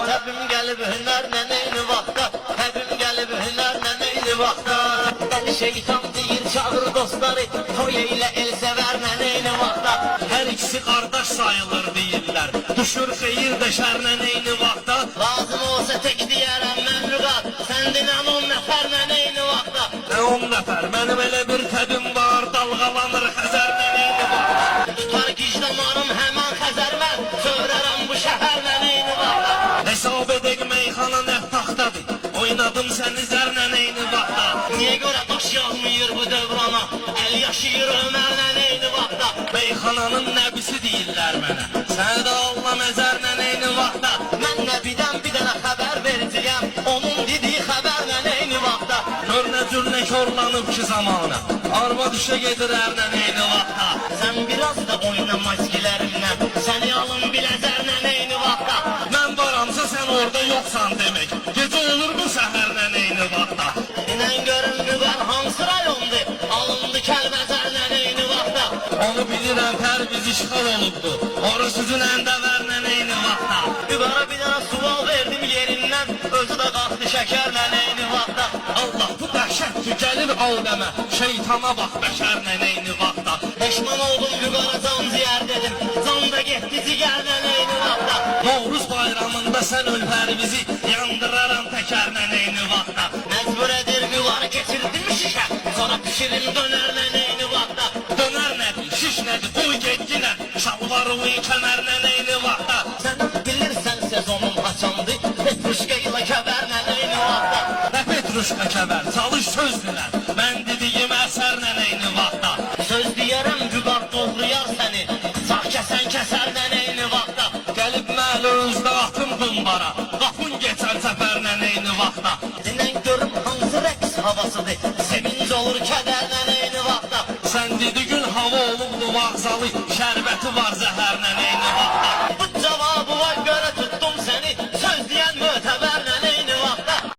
Təbim gəlib hünərlə eyni vaxtda, təbim gəlib hünərlə eyni vaxtda. Dəli şeytan deyir çağır dostları, toy eylə el sevərlə eyni vaxtda. Hər ikisi qardaş sayılır deyirlər, düşür xeyir də şərlə eyni vaxtda. Lazım olsa tek deyərəm mən lüqat, sən dinən 10 nəfərlə eyni vaxtda. Nə 10 nəfər, mənim elə bir təbim var, dalğalanır Xəzərlə eyni vaxtda. Tutar gicdamarım həmən Xəzərmən, sövrərəm bu şəhərlə eyni vaxtda. Hesab edək meyxana nə taxtadır, oynadım səni zərlə eyni vaxtda. Niyə görə daş yağmıyır bu dövrana, əl yaşayır Ömərlə eyni vaxtda. Meyxananın nəbisi deyirlər mənə, səni də Allah məzərlə eyni vaxtda. Mən nəbidən bir dənə xəbər verəcəyəm, onun dediyi xəbərlə eyni vaxtda. Gör nə cür nə korlanıb ki zamana, arva düşə gedir ərlə eyni vaxtda. Sən biraz da oyna maskilərimlə, səni alın biləcərlə eyni vaxtda. Mən varamsa sən orada yoxsan demək, gecə olur bu səhərlə eyni vaxtda. İnən görün müqar hansı rayondur, alındı Kəlbəzərlə eyni vaxtda. Onu bilirəm Pərviz işğal olubdu, orası sizin əndəvərlə eyni vaxtda. Müqara bir dənə sual verdim yerindən, özü də qalxdı şəkərlə eyni vaxtda. Allah bu dəhşətdir gəlir aləmə, şeytana bax bəşərlə eyni vaxtda. Peşman oldum müqara can ciyər dedim, can da getdi cigərlə eyni vaxtda. Novruz bayramında sən öl Pərvizi, yandıraram təkərlə eyni vaxtda. Məcbur edir müqarı keçirdim şişə, sonra pişirim dönərlə eyni vaxtda. Dönər nədir, şiş nədir, qoy getginə, şalvarı uy kəmərlə eyni vaxtda. Sən bilirsən sezonun haçandı, Petruşka ilə kəbərlə eyni vaxtda. Nə Petruşka kəvər, çalış söz dinər, mən dediyim əsərlə eyni vaxtda. Söz deyərəm güqar doğrayar səni, sağ kəsən kəsərlə eyni vaxtda. Gəlib məhlə özdə atım qumbara, qapın geçər səfərlə eyni vaxtda. Dinən görüm hansı rəqs havasıdır, sevinc olur kədərlə eyni vaxtda. Sən dedi gün hava olubdu vağzalı, şərbəti var zəhərlə eyni vaxtda.